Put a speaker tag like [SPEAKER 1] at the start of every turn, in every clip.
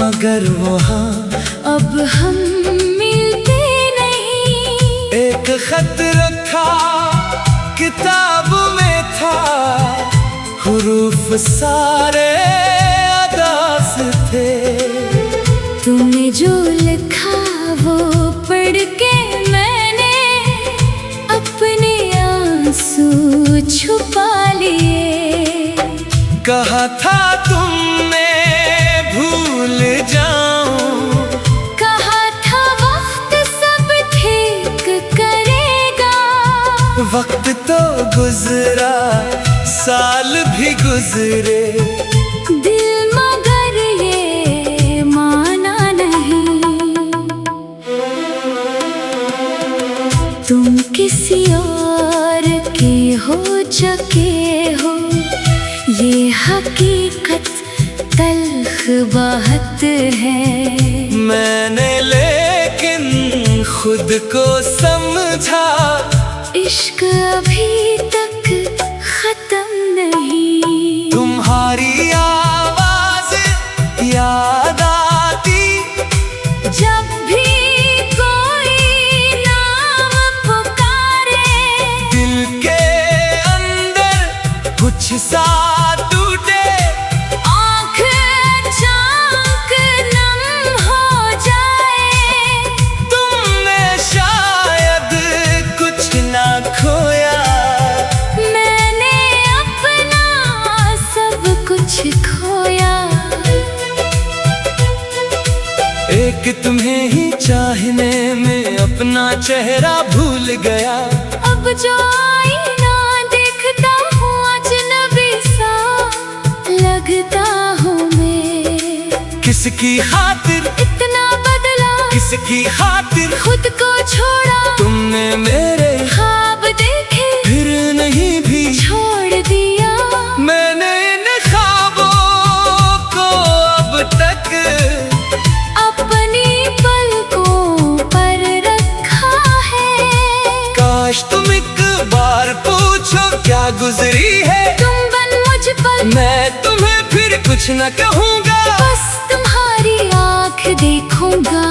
[SPEAKER 1] मगर वो हाँ
[SPEAKER 2] अब हम मिलते नहीं।
[SPEAKER 1] एक खत रखा किताब में था, हुरूफ सारे अदास थे।
[SPEAKER 2] तुमने जो लिखा वो पढ़ के मैंने अपने आंसू छुपा लिए।
[SPEAKER 1] कहा था तुमने भूल जाऊं,
[SPEAKER 2] कहा था वक्त सब ठीक करेगा।
[SPEAKER 1] वक्त तो गुजरा, साल भी गुजरे,
[SPEAKER 2] दिल मगर ये माना नहीं। तुम किसी और के हो चुके हो, ये हकीकत तल्ख बात है।
[SPEAKER 1] मैंने लेकिन खुद को समझा,
[SPEAKER 2] इश्क अभी तक खत्म नहीं।
[SPEAKER 1] तुम्हारी आवाज याद आती,
[SPEAKER 2] जब भी कोई नाम पुकारे,
[SPEAKER 1] दिल के अंदर कुछ सा टूटे।
[SPEAKER 2] आँख अचानक नम हो जाए।
[SPEAKER 1] तुमने शायद कुछ ना खोया,
[SPEAKER 2] मैंने अपना सब कुछ खोया।
[SPEAKER 1] एक तुम्हें ही चाहने में अपना चेहरा भूल गया।
[SPEAKER 2] अब जो आईना देखता हूँ अजनबी सा लगता हूँ मैं।
[SPEAKER 1] किसकी खातिर
[SPEAKER 2] इतना बदला,
[SPEAKER 1] किसकी खातिर
[SPEAKER 2] खुद को छोड़ा।
[SPEAKER 1] तुमने मेरे
[SPEAKER 2] ख्वाब देखे
[SPEAKER 1] फिर नहीं भी
[SPEAKER 2] छोड़ दिया।
[SPEAKER 1] मैंने इन ख्वाबों को अब तक
[SPEAKER 2] अपनी पलकों पर रखा है।
[SPEAKER 1] काश तुम एक बार पूछो क्या गुजरी है।
[SPEAKER 2] तुम बन मुझ पर,
[SPEAKER 1] मैं तुम्हें फिर कुछ न कहूँगा,
[SPEAKER 2] बस तुम्हारी आँख देखूंगा।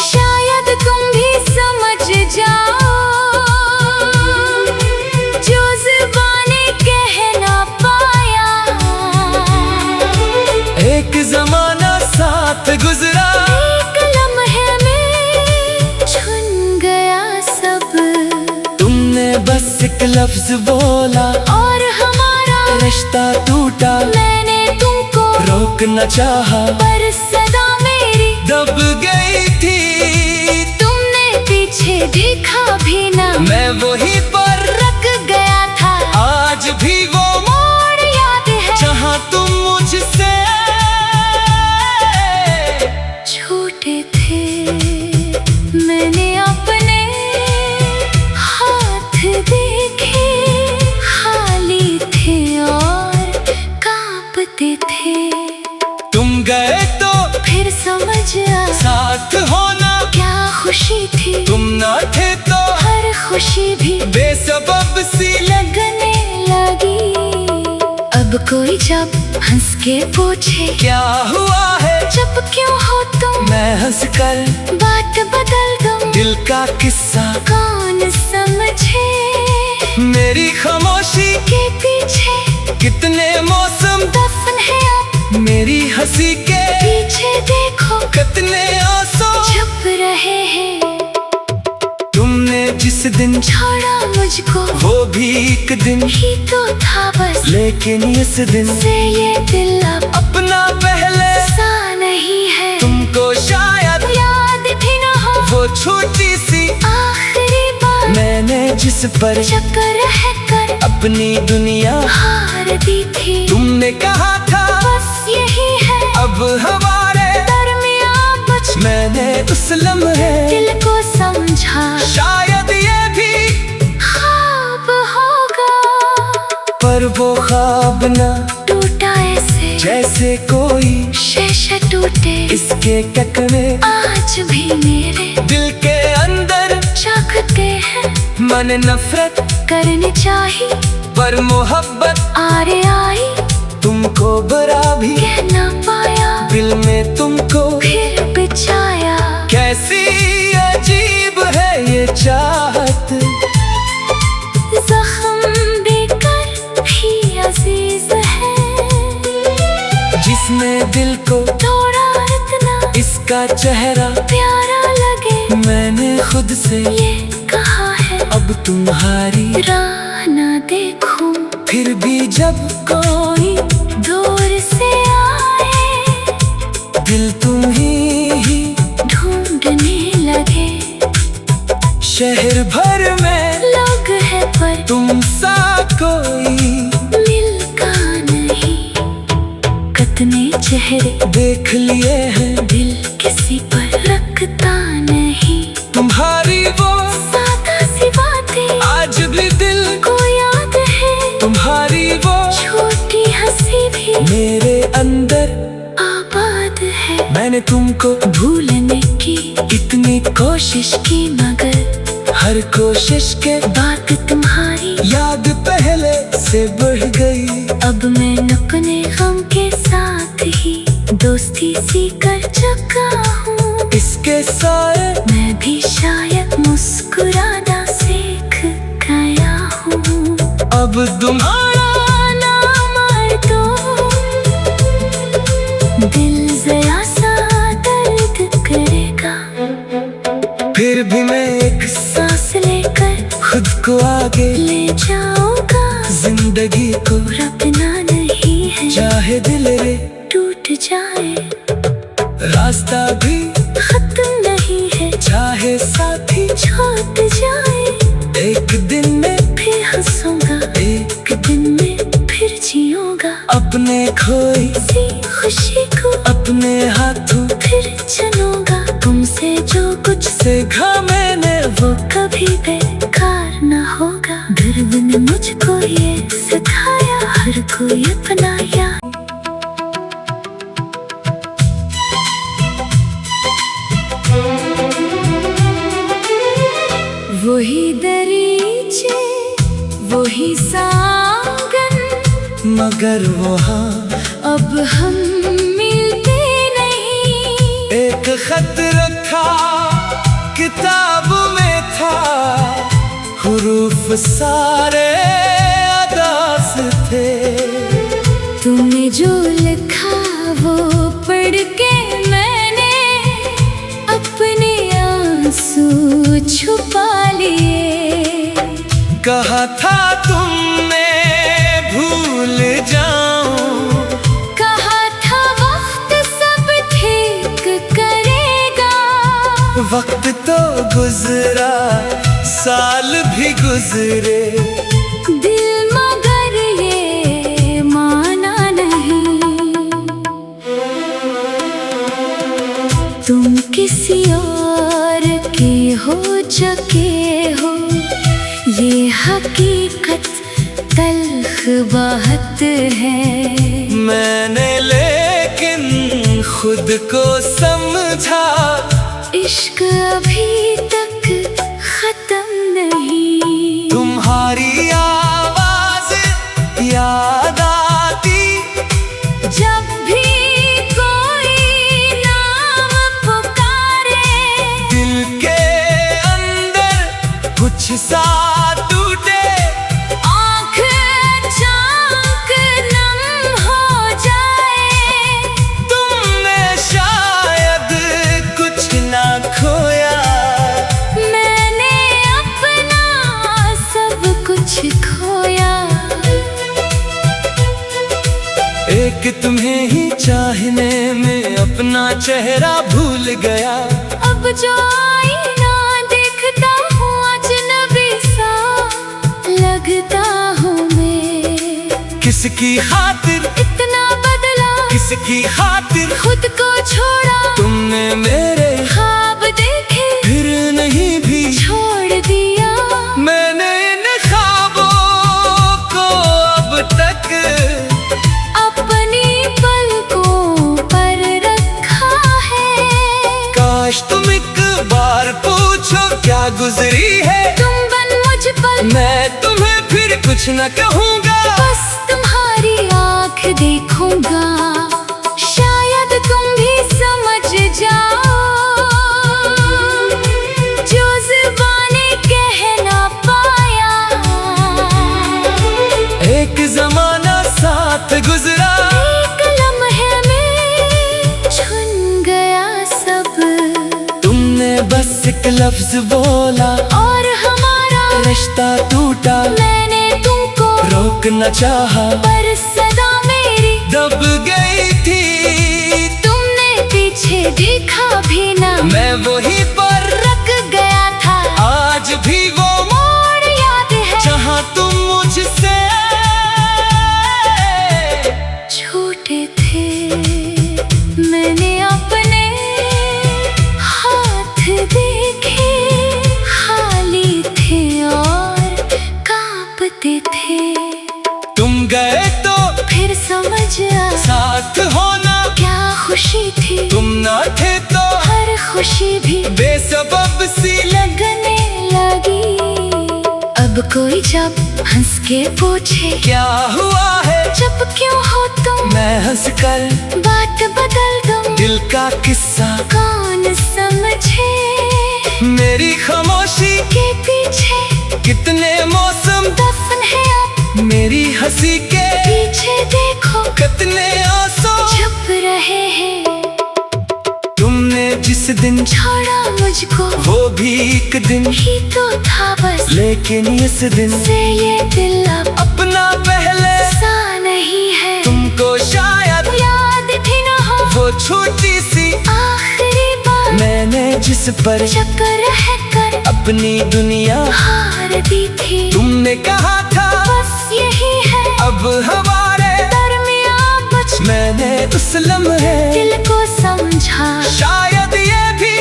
[SPEAKER 2] शायद तुम भी समझ जाओ जो ज़ुबानी कह ना पाया।
[SPEAKER 1] एक जमाना साथ गुजरा,
[SPEAKER 2] एक लम्हे में छुन गया सब।
[SPEAKER 1] तुमने बस एक लफ्ज बोला
[SPEAKER 2] और हमारा
[SPEAKER 1] रिश्ता टूटा।
[SPEAKER 2] मैंने तुमको
[SPEAKER 1] रोक न चाहा,
[SPEAKER 2] पर सदा मेरी
[SPEAKER 1] दब गई थी।
[SPEAKER 2] तुमने पीछे देखा भी ना,
[SPEAKER 1] मैं वहीं पर
[SPEAKER 2] रख गया था।
[SPEAKER 1] आज भी वो
[SPEAKER 2] मोड़ याद है
[SPEAKER 1] जहाँ तुम मुझसे
[SPEAKER 2] छूटे थे। मैंने अपने हाथ देखे, खाली थे और कांपते थे।
[SPEAKER 1] तुम गए तो
[SPEAKER 2] फिर समझ आया
[SPEAKER 1] साथ होना
[SPEAKER 2] क्या खुशी थी।
[SPEAKER 1] तुम ना थे तो
[SPEAKER 2] हर खुशी भी
[SPEAKER 1] बेसबब सी
[SPEAKER 2] लगने लगी। अब कोई जब हंस के पूछे
[SPEAKER 1] क्या हुआ है,
[SPEAKER 2] जब क्यों हो तुम,
[SPEAKER 1] मैं हंस कर
[SPEAKER 2] बात बदल दूं।
[SPEAKER 1] दिल का किस्सा
[SPEAKER 2] कौन समझे
[SPEAKER 1] मेरी खामोशी
[SPEAKER 2] के पीछे
[SPEAKER 1] कितने मौसम
[SPEAKER 2] दफन है अब।
[SPEAKER 1] मेरी हंसी के
[SPEAKER 2] पीछे देखो
[SPEAKER 1] कितने आंसू
[SPEAKER 2] छुप रहे हैं।
[SPEAKER 1] तुमने जिस दिन
[SPEAKER 2] छोड़ा मुझको
[SPEAKER 1] वो भी एक दिन
[SPEAKER 2] ही तो था बस,
[SPEAKER 1] लेकिन इस दिन
[SPEAKER 2] से ये दिल अब
[SPEAKER 1] अपना पहले
[SPEAKER 2] सा नहीं है।
[SPEAKER 1] तुमको शायद
[SPEAKER 2] याद भी ना हो
[SPEAKER 1] वो छोटी सी
[SPEAKER 2] आखिरी बार
[SPEAKER 1] मैंने जिस पर
[SPEAKER 2] चक्कर रह कर
[SPEAKER 1] अपनी दुनिया
[SPEAKER 2] हार दी थी।
[SPEAKER 1] तुमने कहा था
[SPEAKER 2] बस यही है
[SPEAKER 1] अब हमारे
[SPEAKER 2] दरमियां कुछ।
[SPEAKER 1] मैंने उस लम्हे
[SPEAKER 2] दिल को समझा
[SPEAKER 1] शायद ये भी
[SPEAKER 2] ख्वाब होगा,
[SPEAKER 1] पर वो ख्वाब ना
[SPEAKER 2] टूटा ऐसे
[SPEAKER 1] जैसे कोई
[SPEAKER 2] शीशे टूटे।
[SPEAKER 1] इसके टकरे
[SPEAKER 2] आज भी मेरे
[SPEAKER 1] दिल के अंदर
[SPEAKER 2] चाहते हैं।
[SPEAKER 1] मन नफरत
[SPEAKER 2] करनी चाहिए
[SPEAKER 1] पर मोहब्बत
[SPEAKER 2] आरे आई
[SPEAKER 1] तुमको बरा भी
[SPEAKER 2] कह ना पाया।
[SPEAKER 1] दिल में तुमको
[SPEAKER 2] फिर बिछाया।
[SPEAKER 1] कैसी अजीब है ये चाहत,
[SPEAKER 2] जख्म देकर भी अजीज है।
[SPEAKER 1] जिसने दिल को
[SPEAKER 2] तोड़ा इतना
[SPEAKER 1] इसका चेहरा
[SPEAKER 2] प्यारा लगे।
[SPEAKER 1] मैंने खुद से
[SPEAKER 2] ये कहा है
[SPEAKER 1] अब तुम्हारी
[SPEAKER 2] राह ना देखूं।
[SPEAKER 1] फिर भी जब
[SPEAKER 2] कोई दूर से आए
[SPEAKER 1] दिल तुम ही
[SPEAKER 2] ढूंढने लगे।
[SPEAKER 1] शहर भर में
[SPEAKER 2] लोग है पर
[SPEAKER 1] तुम सा कोई
[SPEAKER 2] मिलता नहीं। कितने चेहरे
[SPEAKER 1] देख लिए हैं,
[SPEAKER 2] दिल किसी पर रखता नहीं।
[SPEAKER 1] तुम्हारी वो
[SPEAKER 2] सादा सी बातें
[SPEAKER 1] आज भी दिल
[SPEAKER 2] को याद है।
[SPEAKER 1] तुम्हारी वो
[SPEAKER 2] छोटी हंसी भी
[SPEAKER 1] मेरे अंदर
[SPEAKER 2] आबाद है।
[SPEAKER 1] मैंने तुमको
[SPEAKER 2] भूलने की
[SPEAKER 1] इतनी
[SPEAKER 2] कोशिश की मगर
[SPEAKER 1] हर कोशिश के
[SPEAKER 2] बात तुम्हारी
[SPEAKER 1] याद पहले से बढ़ गई।
[SPEAKER 2] अब मैं अपने गम के साथ ही दोस्ती सी कर चुका हूँ।
[SPEAKER 1] इसके साए
[SPEAKER 2] मैं भी शायद मुस्कुराना सीख गया हूँ।
[SPEAKER 1] अब तुम्हारा
[SPEAKER 2] नाम आए तो दिल जरा सा दर्द करेगा।
[SPEAKER 1] फिर भी मैं एक
[SPEAKER 2] सांस लेकर
[SPEAKER 1] खुद को आगे
[SPEAKER 2] ले जाऊंगा।
[SPEAKER 1] जिंदगी को
[SPEAKER 2] रबना नहीं है
[SPEAKER 1] चाहे दिल रे
[SPEAKER 2] टूट जाए।
[SPEAKER 1] रास्ता भी
[SPEAKER 2] खत्म नहीं है
[SPEAKER 1] चाहे साथी
[SPEAKER 2] छूट जाए।
[SPEAKER 1] एक दिन में
[SPEAKER 2] फिर हंसूंगा,
[SPEAKER 1] एक
[SPEAKER 2] दिन में फिर जीऊंगा।
[SPEAKER 1] अपने खोई
[SPEAKER 2] सी खुशी को
[SPEAKER 1] अपने हाथों
[SPEAKER 2] फिर चलूंगा। तुमसे जो कुछ
[SPEAKER 1] सीखा मैंने
[SPEAKER 2] वो कभी बेकार न होगा। दर्द ने मुझको ये सिखाया हर कोई अपना यार। वही दरीचे वही सागन
[SPEAKER 1] मगर वहाँ
[SPEAKER 2] अब हम मिलते नहीं।
[SPEAKER 1] एक खत रखा किताब में था, हुरूफ सारे अदास थे।
[SPEAKER 2] तूने जो लिखा वो पढ़ के मैंने अपने आंसू छुपा लिए।
[SPEAKER 1] कहा था तुमने भूल जाऊं,
[SPEAKER 2] कहा था वक्त सब ठीक करेगा।
[SPEAKER 1] वक्त तो गुजरा साल भी गुजरे,
[SPEAKER 2] दिल मगर ये माना नहीं। तुम किसी और के हो चुके हो, ये हकीकत तल्ख बात है।
[SPEAKER 1] मैंने लेकिन खुद को समझा
[SPEAKER 2] इश्क अभी तक खत्म नहीं।
[SPEAKER 1] तुम्हारी आवाज याद आती
[SPEAKER 2] जब भी कोई नाम पुकारे,
[SPEAKER 1] दिल के अंदर कुछ सा टूटे।
[SPEAKER 2] आँख झांक नम हो जाए।
[SPEAKER 1] तुमने शायद कुछ ना खोया,
[SPEAKER 2] मैंने अपना सब कुछ खोया।
[SPEAKER 1] एक तुम्हें ही चाहने में अपना चेहरा भूल गया।
[SPEAKER 2] अब जो आईना देखता हूँ अजनबी सा लगता हूँ मैं।
[SPEAKER 1] किसकी खातिर
[SPEAKER 2] इतना बदला,
[SPEAKER 1] किसकी खातिर
[SPEAKER 2] खुद को छोड़ा।
[SPEAKER 1] तुमने मेरे
[SPEAKER 2] ख्वाब देखे
[SPEAKER 1] फिर नहीं भी
[SPEAKER 2] छोड़ दिया।
[SPEAKER 1] मैंने इन ख्वाबों को अब तक
[SPEAKER 2] अपनी पलकों पर रखा है।
[SPEAKER 1] काश तुम एक बार पूछो क्या गुजरी है।
[SPEAKER 2] तुम बन मुझ पर
[SPEAKER 1] मैं तुम्हें फिर कुछ न कहूँगा,
[SPEAKER 2] बस तुम्हारी आँख देखूंगा। शायद तुम जाओ जो ज़ुबाने कह ना पाया।
[SPEAKER 1] एक जमाना साथ गुजरा,
[SPEAKER 2] एक लम्हे में छुन गया सब।
[SPEAKER 1] तुमने बस एक लफ्ज बोला
[SPEAKER 2] और हमारा
[SPEAKER 1] रिश्ता टूटा।
[SPEAKER 2] मैंने तुमको
[SPEAKER 1] रोक न चाहा
[SPEAKER 2] पर सदा मेरी
[SPEAKER 1] दब गई थी।
[SPEAKER 2] तुमने पीछे देखा भी ना,
[SPEAKER 1] मैं वहीं पर
[SPEAKER 2] रख गया था।
[SPEAKER 1] आज भी वो
[SPEAKER 2] मोड़ याद है
[SPEAKER 1] जहाँ तुम मुझसे
[SPEAKER 2] छोटे थे। मैंने अपने हाथ देखे, खाली थे और कांपते थे।
[SPEAKER 1] तुम गए तो
[SPEAKER 2] फिर समझ आ
[SPEAKER 1] साथ होना
[SPEAKER 2] क्या खुशी थी।
[SPEAKER 1] तुम ना थे तो
[SPEAKER 2] हर खुशी भी
[SPEAKER 1] बेसबब सी
[SPEAKER 2] लगने लगी। अब कोई जब हंस के पूछे
[SPEAKER 1] क्या हुआ है,
[SPEAKER 2] जब क्यों हो तुम,
[SPEAKER 1] मैं हंस कर
[SPEAKER 2] बात बदल दूं।
[SPEAKER 1] दिल का किस्सा
[SPEAKER 2] कौन समझे
[SPEAKER 1] मेरी खामोशी
[SPEAKER 2] के पीछे
[SPEAKER 1] कितने मौसम
[SPEAKER 2] दफन है अब।
[SPEAKER 1] मेरी हंसी के
[SPEAKER 2] पीछे देखो
[SPEAKER 1] कितने आंसू
[SPEAKER 2] छुप रहे हैं।
[SPEAKER 1] तुमने जिस दिन
[SPEAKER 2] छोड़ा मुझको
[SPEAKER 1] वो भी एक दिन
[SPEAKER 2] ही तो था बस,
[SPEAKER 1] लेकिन इस दिन
[SPEAKER 2] से ये दिल अब
[SPEAKER 1] अपना पहले
[SPEAKER 2] सा नहीं है।
[SPEAKER 1] तुमको शायद
[SPEAKER 2] याद भी न हो
[SPEAKER 1] वो छोटी सी
[SPEAKER 2] आखिरी बार
[SPEAKER 1] मैंने जिस पर
[SPEAKER 2] चक्कर है कर
[SPEAKER 1] अपनी दुनिया
[SPEAKER 2] हार दी थी।
[SPEAKER 1] तुमने कहा था
[SPEAKER 2] बस यही है
[SPEAKER 1] अब हमारे
[SPEAKER 2] दरमियां कुछ।
[SPEAKER 1] मैंने उस लम्हे
[SPEAKER 2] दिल को समझा
[SPEAKER 1] शायद ये भी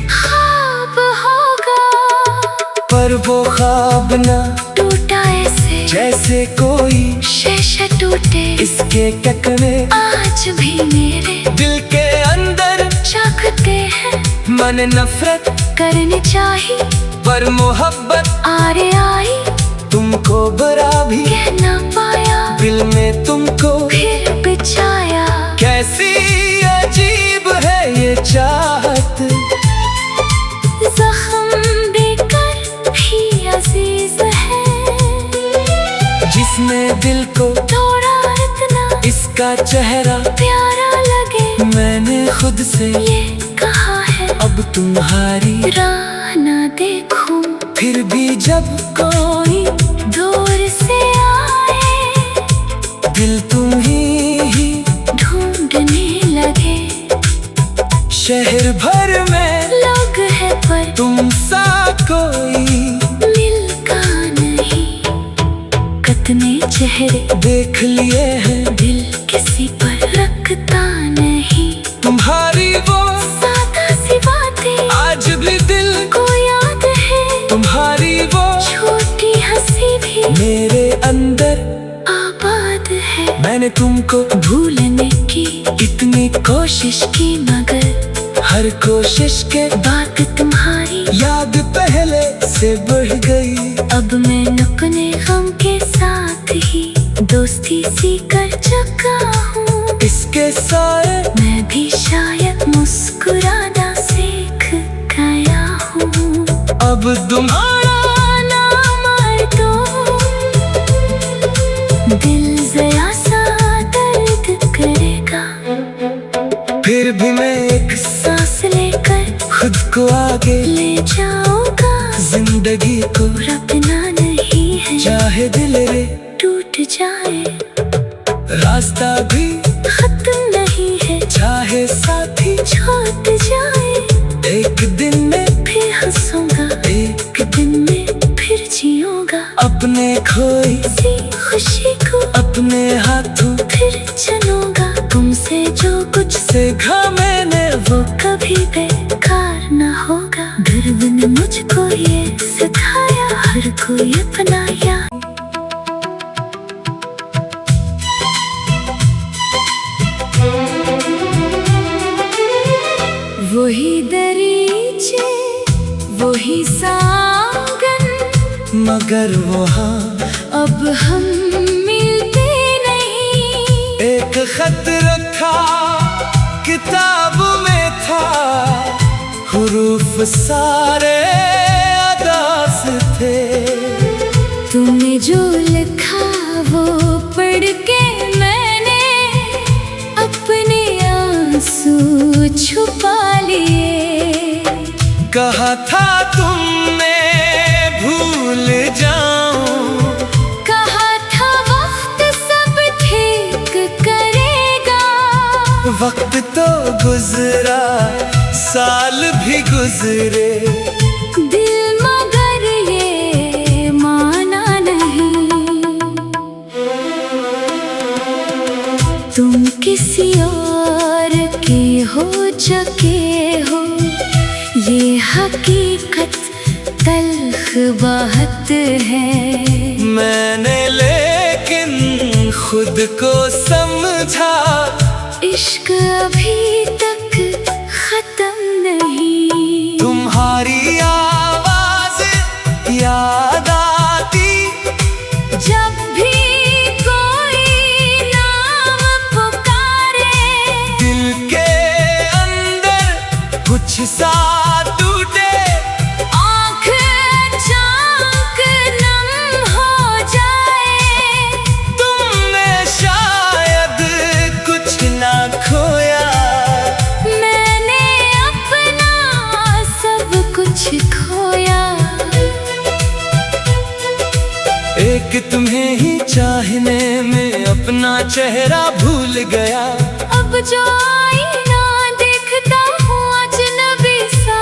[SPEAKER 2] ख्वाब होगा,
[SPEAKER 1] पर वो ख्वाब ना
[SPEAKER 2] टूटा ऐसे
[SPEAKER 1] जैसे कोई
[SPEAKER 2] शीशे टूटे।
[SPEAKER 1] इसके टकरे
[SPEAKER 2] आज भी मेरे
[SPEAKER 1] दिल के अंदर
[SPEAKER 2] जागते हैं।
[SPEAKER 1] मन नफरत
[SPEAKER 2] करनी चाहिए
[SPEAKER 1] पर मोहब्बत
[SPEAKER 2] आरे आई,
[SPEAKER 1] तुमको बुरा भी
[SPEAKER 2] कह ना पाया।
[SPEAKER 1] दिल में तुमको
[SPEAKER 2] फिर बिछाया,
[SPEAKER 1] कैसी अजीब है ये चाहत।
[SPEAKER 2] जख्म देकर भी अजीज है।
[SPEAKER 1] जिसने दिल को
[SPEAKER 2] तोड़ा इतना
[SPEAKER 1] इसका चेहरा
[SPEAKER 2] प्यारा लगे।
[SPEAKER 1] मैंने खुद से
[SPEAKER 2] ये कहा है
[SPEAKER 1] अब तुम्हारी
[SPEAKER 2] राह ना देखूं।
[SPEAKER 1] फिर भी जब
[SPEAKER 2] कोई दूर से आए
[SPEAKER 1] दिल तुम ही
[SPEAKER 2] ढूंढने लगे।
[SPEAKER 1] शहर भर में
[SPEAKER 2] लोग है पर
[SPEAKER 1] तुम सा कोई
[SPEAKER 2] मिलता नहीं। कितने चेहरे
[SPEAKER 1] देख लिए हैं
[SPEAKER 2] दिल किसी पर रखता नहीं।
[SPEAKER 1] तुम्हारी वो
[SPEAKER 2] सादा सी बातें
[SPEAKER 1] आज भी दिल
[SPEAKER 2] को याद है।
[SPEAKER 1] तुम्हारी वो
[SPEAKER 2] छोटी हंसी भी
[SPEAKER 1] मेरे अंदर
[SPEAKER 2] आबाद है।
[SPEAKER 1] मैंने तुमको
[SPEAKER 2] भूलने की
[SPEAKER 1] इतनी
[SPEAKER 2] कोशिश की मगर
[SPEAKER 1] हर कोशिश के
[SPEAKER 2] बात तुम्हारी
[SPEAKER 1] याद पहले से बढ़ गई।
[SPEAKER 2] अब मैं अपने गम के साथ ही दोस्ती सी कर चुका हूँ।
[SPEAKER 1] इसके सारे
[SPEAKER 2] मैं भी शायद मुस्कुराना सीख गया हूँ।
[SPEAKER 1] अब तुम्हारा
[SPEAKER 2] नाम आए तो दिल जरा सा दर्द करेगा।
[SPEAKER 1] फिर भी मैं एक
[SPEAKER 2] सांस लेकर
[SPEAKER 1] खुद को आगे
[SPEAKER 2] ले जाऊंगा।
[SPEAKER 1] जिंदगी को
[SPEAKER 2] रखना नहीं है
[SPEAKER 1] चाहे दिल रे
[SPEAKER 2] टूट जाए।
[SPEAKER 1] रास्ता भी
[SPEAKER 2] खत्म नहीं है
[SPEAKER 1] चाहे साथी
[SPEAKER 2] छूट जाए।
[SPEAKER 1] एक दिन में
[SPEAKER 2] फिर हंसूंगा, एक दिन में फिर जीऊंगा।
[SPEAKER 1] अपने खोई
[SPEAKER 2] सी खुशी को
[SPEAKER 1] अपने हाथों
[SPEAKER 2] फिर चलूंगा। तुमसे जो कुछ
[SPEAKER 1] सीखा मैंने
[SPEAKER 2] वो कभी बेकार न होगा। गर्व ने मुझको ये सिखाया हर कोई अपना यार। वही दरीचे वही सागन
[SPEAKER 1] मगर वहाँ
[SPEAKER 2] अब हम मिलते नहीं।
[SPEAKER 1] एक खत रखा किताब में था हुरूफ सारे अदास थे।
[SPEAKER 2] तुमने जो लिखा वो पढ़ के मैंने अपने आंसू छुपा लिए।
[SPEAKER 1] कहा था तुमने भूल जाऊं,
[SPEAKER 2] कहा था वक्त सब ठीक करेगा।
[SPEAKER 1] वक्त तो गुजरा, साल भी गुजरे,
[SPEAKER 2] दिल मगर ये माना नहीं। तुम किसी और के हो चुके हो, ये हकीकत तल्ख बात है।
[SPEAKER 1] मैंने लेकिन खुद को समझा,
[SPEAKER 2] इश्क अभी तक खत्म नहीं।
[SPEAKER 1] तुम्हारी आवाज याद आती
[SPEAKER 2] जब भी कोई नाम पुकारे,
[SPEAKER 1] दिल के अंदर कुछ सा टूटे,
[SPEAKER 2] आँख अचानक नम हो जाए।
[SPEAKER 1] तुमने शायद कुछ ना खोया,
[SPEAKER 2] मैंने अपना सब कुछ खोया।
[SPEAKER 1] एक तुम्हें ही चाहने में अपना चेहरा भूल गया।
[SPEAKER 2] अब जो आईना देखता हूँ अजनबी सा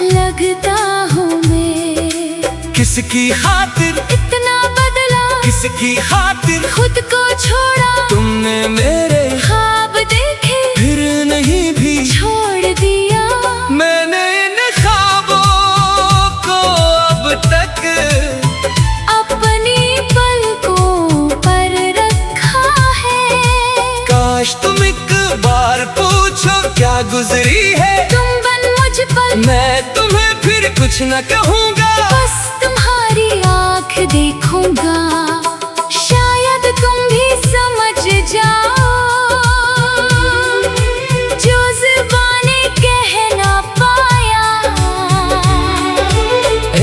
[SPEAKER 2] लगता हूँ मैं।
[SPEAKER 1] किसकी खातिर
[SPEAKER 2] इतना बदला,
[SPEAKER 1] किसकी खातिर
[SPEAKER 2] खुद को छोड़ा।
[SPEAKER 1] तुमने मेरे
[SPEAKER 2] ख्वाब देखे
[SPEAKER 1] फिर नहीं भी
[SPEAKER 2] छोड़ दिया।
[SPEAKER 1] मैंने इन ख्वाबों को अब तक
[SPEAKER 2] अपनी पलकों पर रखा है।
[SPEAKER 1] काश तुम एक बार पूछो क्या गुजरी है।
[SPEAKER 2] तुम बन मुझ पर,
[SPEAKER 1] मैं तुम्हें फिर कुछ न कहूँगा,
[SPEAKER 2] बस तुम्हारी आँख देखूंगा। शायद तुम भी समझ जाओ जो ज़ुबाने कह ना पाया।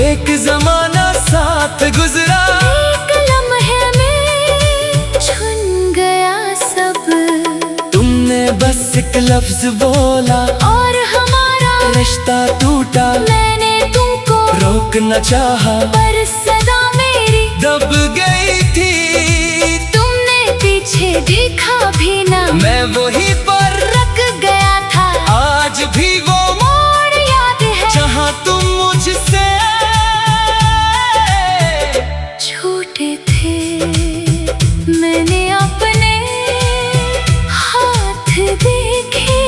[SPEAKER 1] एक जमाना साथ गुजरा,
[SPEAKER 2] एक लम्हे में छुन गया सब।
[SPEAKER 1] तुमने बस एक लफ्ज बोला
[SPEAKER 2] और हमारा
[SPEAKER 1] रिश्ता टूटा।
[SPEAKER 2] मैंने तुमको
[SPEAKER 1] रोक न चाहा,
[SPEAKER 2] पर सदा मेरी
[SPEAKER 1] दब गई थी।
[SPEAKER 2] तुमने पीछे देखा भी ना,
[SPEAKER 1] मैं वहीं पर
[SPEAKER 2] रख गया था।
[SPEAKER 1] आज भी वो
[SPEAKER 2] मोड़ याद है
[SPEAKER 1] जहाँ तुम मुझसे
[SPEAKER 2] छूटे थे। मैंने अपने हाथ देखे,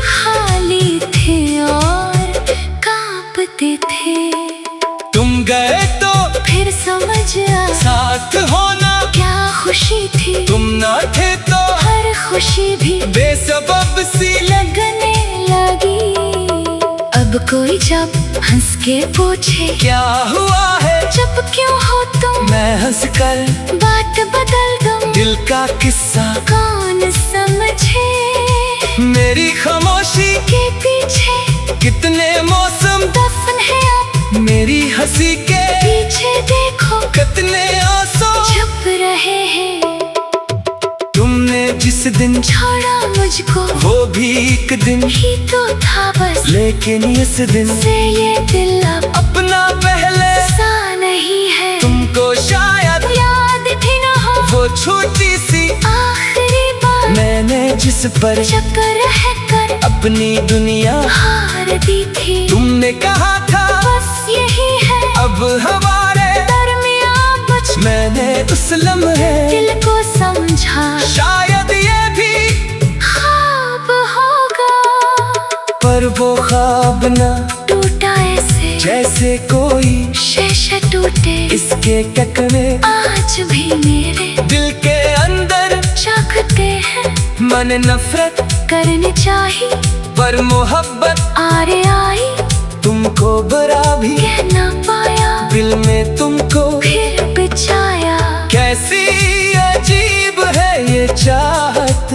[SPEAKER 2] खाली थे और कांपते थे।
[SPEAKER 1] तुम गए तो
[SPEAKER 2] फिर समझ आया
[SPEAKER 1] साथ होना
[SPEAKER 2] क्या खुशी थी।
[SPEAKER 1] तुम ना थे तो
[SPEAKER 2] हर खुशी भी
[SPEAKER 1] बेसबब सी
[SPEAKER 2] लगने लगी। अब कोई जब हंस के पूछे
[SPEAKER 1] क्या हुआ है,
[SPEAKER 2] जब क्यों हो तुम,
[SPEAKER 1] मैं हंस कर
[SPEAKER 2] बात बदल दूं।
[SPEAKER 1] दिल का किस्सा
[SPEAKER 2] कौन समझे
[SPEAKER 1] मेरी खामोशी
[SPEAKER 2] के पीछे
[SPEAKER 1] कितने मौसम
[SPEAKER 2] दफन है अब।
[SPEAKER 1] मेरी हंसी के
[SPEAKER 2] पीछे देखो
[SPEAKER 1] कितने आंसू
[SPEAKER 2] छुप रहे हैं।
[SPEAKER 1] तुमने जिस दिन
[SPEAKER 2] छोड़ा मुझको
[SPEAKER 1] वो भी एक दिन
[SPEAKER 2] ही तो था बस,
[SPEAKER 1] लेकिन इस दिन
[SPEAKER 2] से ये दिल अब
[SPEAKER 1] अपना पहले
[SPEAKER 2] सा नहीं है।
[SPEAKER 1] तुमको शायद
[SPEAKER 2] याद भी ना हो
[SPEAKER 1] वो छोटी सी
[SPEAKER 2] आखिरी बार
[SPEAKER 1] मैंने जिस पर
[SPEAKER 2] चक्कर है कर
[SPEAKER 1] अपनी दुनिया
[SPEAKER 2] हार दी थी।
[SPEAKER 1] तुमने कहा था
[SPEAKER 2] बस यही है
[SPEAKER 1] अब हमारे
[SPEAKER 2] दरमियाँ कुछ।
[SPEAKER 1] मैंने उस लम्हे
[SPEAKER 2] दिल को समझा
[SPEAKER 1] शायद ये भी
[SPEAKER 2] ख्वाब होगा,
[SPEAKER 1] पर वो ख्वाब ना
[SPEAKER 2] टूटा ऐसे
[SPEAKER 1] जैसे कोई
[SPEAKER 2] शीशे टूटे।
[SPEAKER 1] इसके टकरे
[SPEAKER 2] आज भी मेरे
[SPEAKER 1] दिल के अंदर
[SPEAKER 2] जागते हैं।
[SPEAKER 1] मन नफरत
[SPEAKER 2] करनी चाहिए
[SPEAKER 1] पर मोहब्बत
[SPEAKER 2] आरे आई,
[SPEAKER 1] तुमको बरा भी
[SPEAKER 2] कह ना पाया
[SPEAKER 1] दिल में तुमको
[SPEAKER 2] फिर बिछाया।
[SPEAKER 1] कैसी अजीब है ये चाहत,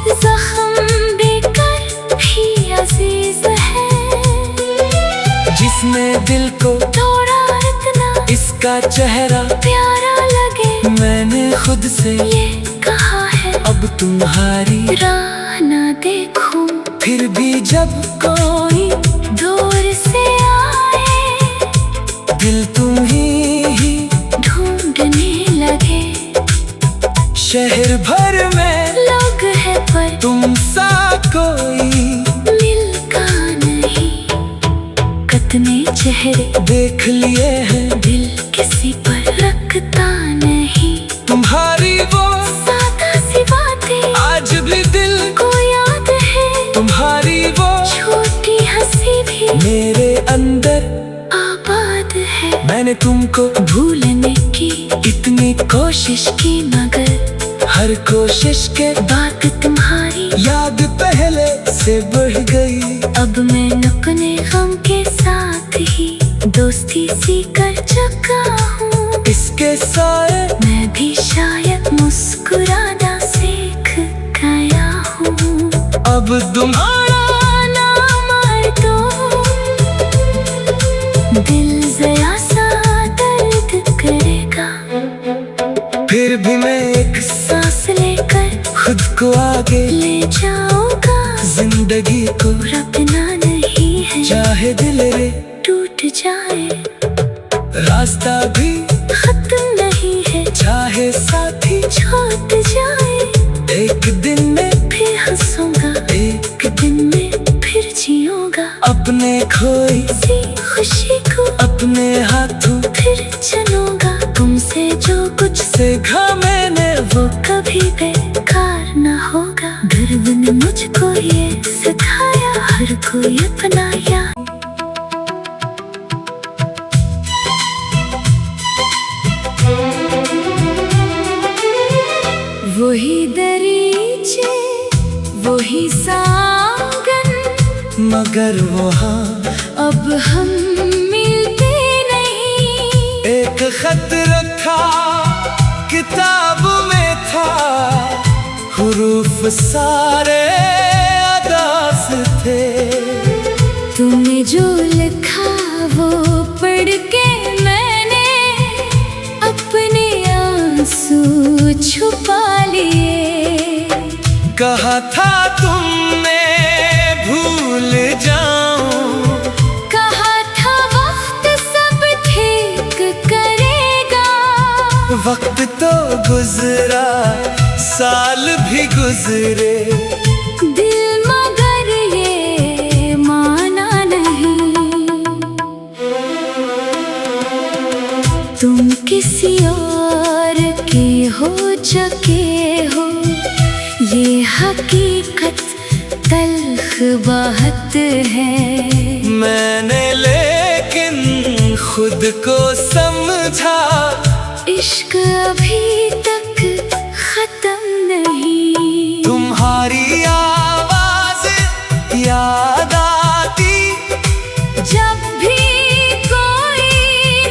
[SPEAKER 2] जख्म देकर भी अजीज
[SPEAKER 1] किसने दिल को
[SPEAKER 2] तोड़ा इतना,
[SPEAKER 1] इसका चेहरा
[SPEAKER 2] प्यारा लगे।
[SPEAKER 1] मैंने खुद से
[SPEAKER 2] ये कहा है
[SPEAKER 1] अब तुम्हारी
[SPEAKER 2] राह न देखूं,
[SPEAKER 1] फिर भी जब
[SPEAKER 2] कोई दूर से आए
[SPEAKER 1] दिल तुम ही
[SPEAKER 2] ढूंढने लगे।
[SPEAKER 1] शहर भर में
[SPEAKER 2] लोग है पर
[SPEAKER 1] तुम सा कोई
[SPEAKER 2] मिलता नहीं, कितने चेहरे
[SPEAKER 1] देख लिए हैं
[SPEAKER 2] दिल किसी पर रखता नहीं।
[SPEAKER 1] तुम्हारी वो
[SPEAKER 2] सादा सी बातें
[SPEAKER 1] आज भी दिल
[SPEAKER 2] को याद है,
[SPEAKER 1] तुम्हारी वो
[SPEAKER 2] छोटी हंसी भी
[SPEAKER 1] मेरे अंदर
[SPEAKER 2] आबाद है।
[SPEAKER 1] मैंने तुमको
[SPEAKER 2] भूलने की
[SPEAKER 1] इतनी
[SPEAKER 2] कोशिश की मगर
[SPEAKER 1] हर कोशिश के
[SPEAKER 2] बात तुम्हारी
[SPEAKER 1] याद पहले से बढ़ गई।
[SPEAKER 2] अब मैं अपने गम के साथ ही दोस्ती सी कर चुका हूँ।
[SPEAKER 1] इसके साए
[SPEAKER 2] मैं भी शायद मुस्कुराना सीख गया हूँ।
[SPEAKER 1] अब तुम्हारा
[SPEAKER 2] नाम आए तो दिल जरा सा दर्द करेगा,
[SPEAKER 1] फिर भी मैं एक
[SPEAKER 2] सांस लेकर
[SPEAKER 1] खुद को आगे
[SPEAKER 2] ले जाऊंगा।
[SPEAKER 1] जिंदगी को
[SPEAKER 2] रखना नहीं है
[SPEAKER 1] चाहे दिल रे
[SPEAKER 2] टूट जाए,
[SPEAKER 1] रास्ता भी
[SPEAKER 2] खत्म नहीं है
[SPEAKER 1] चाहे साथी
[SPEAKER 2] छूट जाए।
[SPEAKER 1] एक दिन में
[SPEAKER 2] फिर हंसूंगा,
[SPEAKER 1] एक
[SPEAKER 2] दिन में फिर जीऊंगा
[SPEAKER 1] अपने खोई
[SPEAKER 2] सी खुशी को
[SPEAKER 1] अपने हाथों
[SPEAKER 2] फिर चलूंगा। तुमसे जो कुछ
[SPEAKER 1] सीखा मैंने
[SPEAKER 2] वो कभी बेकार न होगा। गर्व ने मुझको ये सिखाया हर कोई अपना यार। वही दरीचे वही सागन,
[SPEAKER 1] मगर वहाँ
[SPEAKER 2] अब हम मिलते नहीं।
[SPEAKER 1] एक खत रखा किताब में था, हुरूफ सारे अदास थे।
[SPEAKER 2] तुमने जो लिखा वो पढ़ के मैंने अपने आंसू छुपा लिए।
[SPEAKER 1] कहा था तुमने भूल जाऊं,
[SPEAKER 2] कहा था वक्त सब ठीक करेगा।
[SPEAKER 1] वक्त तो गुजरा साल भी गुजरे,
[SPEAKER 2] दिल मगर ये माना नहीं। तुम किसी और के हो चुके हो, ये हकीकत तल्ख बात है।
[SPEAKER 1] मैंने लेकिन खुद को समझा
[SPEAKER 2] इश्क अभी तक खत्म नहीं।
[SPEAKER 1] तुम्हारी आवाज याद आती
[SPEAKER 2] जब भी कोई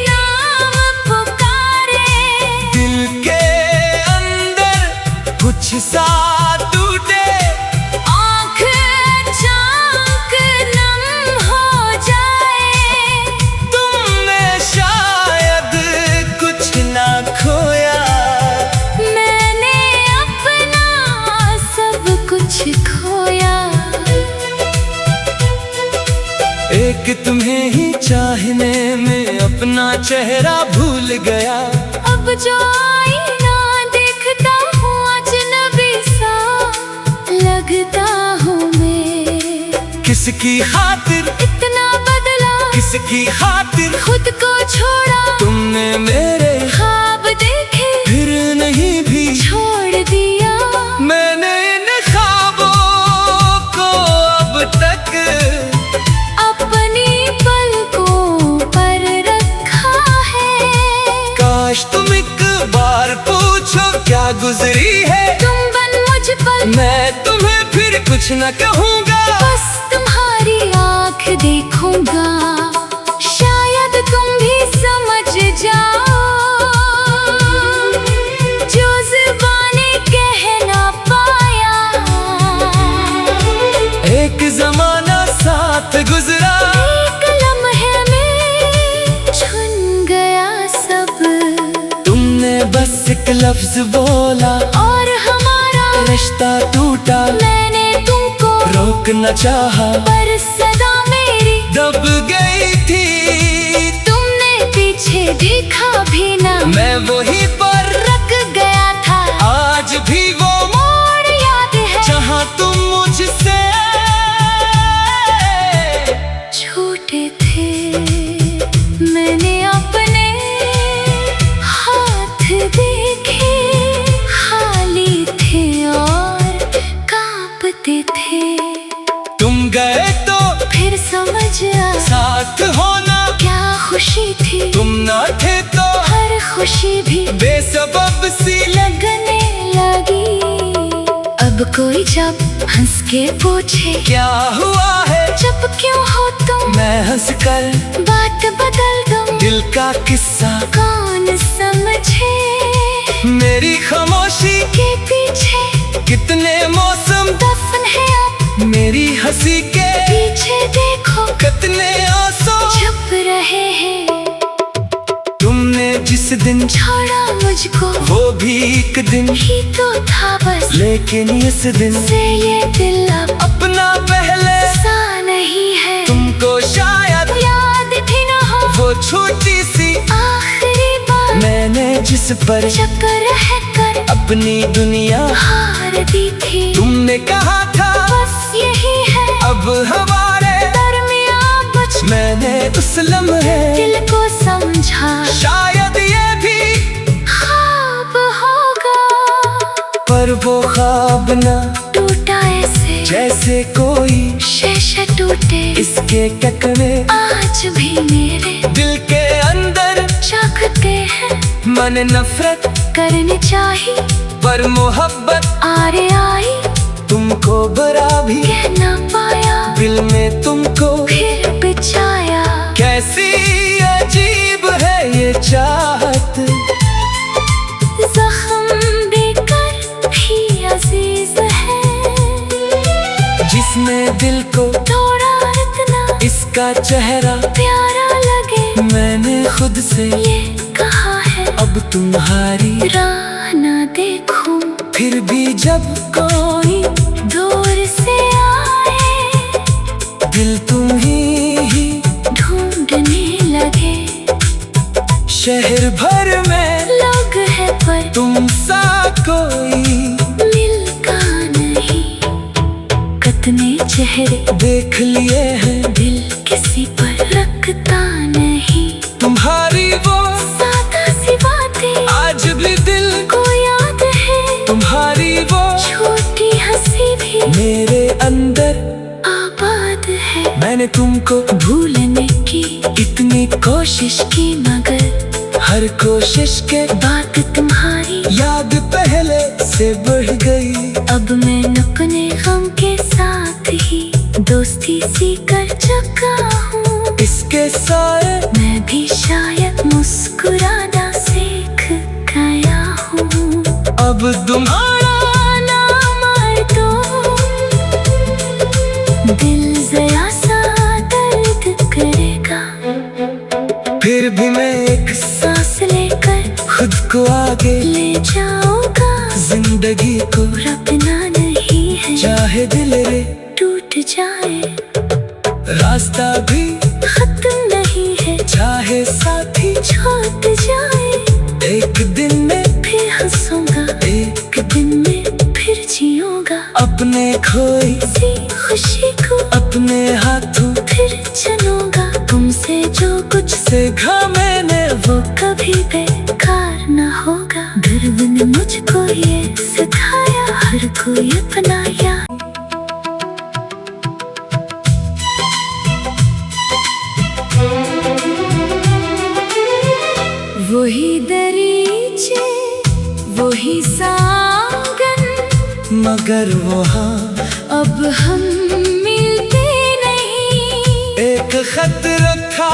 [SPEAKER 2] नाम पुकारे,
[SPEAKER 1] दिल के अंदर कुछ सा टूटे,
[SPEAKER 2] आँख अचानक नम हो जाए।
[SPEAKER 1] तुमने शायद कुछ ना खोया,
[SPEAKER 2] मैंने अपना सब कुछ खोया।
[SPEAKER 1] एक तुम्हें ही चाहने में अपना चेहरा भूल गया।
[SPEAKER 2] अब जो आईना देखता हूँ अजनबी सा लगता हूँ मैं।
[SPEAKER 1] किसकी खातिर
[SPEAKER 2] इतना बदला,
[SPEAKER 1] किसकी खातिर
[SPEAKER 2] खुद को छोड़ा।
[SPEAKER 1] तुमने मेरे
[SPEAKER 2] ख्वाब देखे
[SPEAKER 1] फिर नहीं भी
[SPEAKER 2] छोड़ दिया।
[SPEAKER 1] मैंने इन ख्वाबों को अब तक
[SPEAKER 2] अपनी पलकों पर रखा है।
[SPEAKER 1] काश तुम एक बार पूछो क्या गुजरी है।
[SPEAKER 2] तुम बन मुझ पर
[SPEAKER 1] मैं तुम्हें फिर कुछ न कहूँगा,
[SPEAKER 2] बस तुम्हारी आँख देखूंगा। शायद तुम भी समझ जाओ जो ज़ुबानी कह ना पाया।
[SPEAKER 1] एक जमाना साथ गुजरा,
[SPEAKER 2] एक लम्हे में
[SPEAKER 1] लफ्ज बोला
[SPEAKER 2] और हमारा
[SPEAKER 1] रिश्ता टूटा।
[SPEAKER 2] मैंने तुमको
[SPEAKER 1] रोक न चाहा
[SPEAKER 2] पर सदा मेरी
[SPEAKER 1] दब गई थी।
[SPEAKER 2] तुमने पीछे देखा भी ना,
[SPEAKER 1] मैं वहीं पर
[SPEAKER 2] रख गया था।
[SPEAKER 1] आज भी वो
[SPEAKER 2] मोड़ याद है
[SPEAKER 1] जहाँ तुम मुझसे
[SPEAKER 2] छोटे थे। मैंने अपने हाथ देखे, खाली थे और कांपते थे।
[SPEAKER 1] तुम गए तो
[SPEAKER 2] फिर समझ आया
[SPEAKER 1] साथ होना
[SPEAKER 2] क्या खुशी थी।
[SPEAKER 1] तुम ना थे तो
[SPEAKER 2] हर खुशी भी
[SPEAKER 1] बेसबब सी
[SPEAKER 2] लगने लगी। अब कोई जब हंस के पूछे
[SPEAKER 1] क्या हुआ है,
[SPEAKER 2] जब क्यों हो तुम,
[SPEAKER 1] मैं हंस कर
[SPEAKER 2] बात बदल दूं।
[SPEAKER 1] दिल का किस्सा
[SPEAKER 2] कौन समझे
[SPEAKER 1] मेरी खामोशी
[SPEAKER 2] के पीछे
[SPEAKER 1] कितने मौसम
[SPEAKER 2] दफन है अब।
[SPEAKER 1] मेरी हंसी के
[SPEAKER 2] पीछे देखो
[SPEAKER 1] कितने आंसू
[SPEAKER 2] छुप रहे हैं।
[SPEAKER 1] तुमने जिस दिन
[SPEAKER 2] छोड़ा मुझको
[SPEAKER 1] वो भी एक दिन
[SPEAKER 2] ही तो था बस,
[SPEAKER 1] लेकिन इस दिन
[SPEAKER 2] से ये दिल अब
[SPEAKER 1] अपना पहले
[SPEAKER 2] सा नहीं है।
[SPEAKER 1] तुमको शायद
[SPEAKER 2] याद भी न हो
[SPEAKER 1] वो छोटी सी
[SPEAKER 2] आखिरी बार
[SPEAKER 1] मैंने जिस पर
[SPEAKER 2] जब रह कर
[SPEAKER 1] अपनी दुनिया
[SPEAKER 2] हार दी थी।
[SPEAKER 1] तुमने कहा था
[SPEAKER 2] बस यही है
[SPEAKER 1] अब हमारे
[SPEAKER 2] दरमियां कुछ।
[SPEAKER 1] मैंने उस लम्हे
[SPEAKER 2] दिल को समझा
[SPEAKER 1] शायद ये भी
[SPEAKER 2] ख्वाब होगा,
[SPEAKER 1] पर वो ख्वाब ना
[SPEAKER 2] टूटा ऐसे
[SPEAKER 1] जैसे कोई
[SPEAKER 2] शीशे टूटे।
[SPEAKER 1] इसके टकरे
[SPEAKER 2] आज भी मेरे
[SPEAKER 1] दिल के अंदर
[SPEAKER 2] जागते हैं।
[SPEAKER 1] मन नफरत
[SPEAKER 2] करनी चाहिए
[SPEAKER 1] पर मोहब्बत
[SPEAKER 2] आरे आई,
[SPEAKER 1] तुमको बरा भी
[SPEAKER 2] कह ना पाया
[SPEAKER 1] दिल में तुमको
[SPEAKER 2] फिर बिछाया।
[SPEAKER 1] कैसी अजीब है ये चाहत,
[SPEAKER 2] जख्म देकर भी अजीज है।
[SPEAKER 1] जिसने दिल को
[SPEAKER 2] थोड़ा इतना
[SPEAKER 1] इसका चेहरा
[SPEAKER 2] प्यारा लगे।
[SPEAKER 1] मैंने खुद से
[SPEAKER 2] ये कहा है
[SPEAKER 1] अब तुम्हारी
[SPEAKER 2] राह ना देखूं,
[SPEAKER 1] फिर भी जब
[SPEAKER 2] कोई दूर से आए
[SPEAKER 1] दिल तुम ही
[SPEAKER 2] ढूंढने लगे।
[SPEAKER 1] शहर भर में
[SPEAKER 2] लोग है पर
[SPEAKER 1] तुम सा कोई
[SPEAKER 2] मिलता नहीं। कितने चेहरे
[SPEAKER 1] देख लिए हैं
[SPEAKER 2] दिल किसी पर रखता नहीं।
[SPEAKER 1] तुम्हारी वो
[SPEAKER 2] सादा सी बातें
[SPEAKER 1] आज भी दिल
[SPEAKER 2] को याद है।
[SPEAKER 1] तुम्हारी वो
[SPEAKER 2] छोटी हंसी भी
[SPEAKER 1] मेरे अंदर
[SPEAKER 2] आबाद है।
[SPEAKER 1] मैंने तुमको
[SPEAKER 2] भूलने की
[SPEAKER 1] इतनी
[SPEAKER 2] कोशिश की मगर
[SPEAKER 1] हर कोशिश के
[SPEAKER 2] बात तुम्हारी
[SPEAKER 1] याद पहले से बढ़ गई।
[SPEAKER 2] अब मैं अपने गम के साथ ही दोस्ती सी कर चुका हूँ।
[SPEAKER 1] इसके साए
[SPEAKER 2] मैं भी शायद मुस्कुराना सीख गया हूँ।
[SPEAKER 1] अब तुम्हारा
[SPEAKER 2] ना मार दो दिल जरा सा दर्द करेगा।
[SPEAKER 1] फिर भी मैं एक
[SPEAKER 2] सांस लेकर
[SPEAKER 1] खुद को आगे
[SPEAKER 2] ले जाऊंगा।
[SPEAKER 1] जिंदगी को
[SPEAKER 2] रखना नहीं है
[SPEAKER 1] चाहे दिल रे
[SPEAKER 2] टूट जाए,
[SPEAKER 1] रास्ता भी
[SPEAKER 2] खत्म नहीं है
[SPEAKER 1] चाहे साथी
[SPEAKER 2] छूट जाए।
[SPEAKER 1] एक दिन में
[SPEAKER 2] फिर हंसूंगा,
[SPEAKER 1] एक
[SPEAKER 2] दिन में फिर जीऊंगा।
[SPEAKER 1] अपने खोई
[SPEAKER 2] सी खुशी को
[SPEAKER 1] अपने हाथों
[SPEAKER 2] फिर चलूंगा। तुमसे जो कुछ
[SPEAKER 1] सीखा मैंने
[SPEAKER 2] वो कभी बेकार न होगा। गर्व ने मुझको ये सिखाया हर कोई अपना यार। वही दरीचे वही सागन
[SPEAKER 1] मगर वहाँ
[SPEAKER 2] अब हम मिलते नहीं।
[SPEAKER 1] एक खत रखा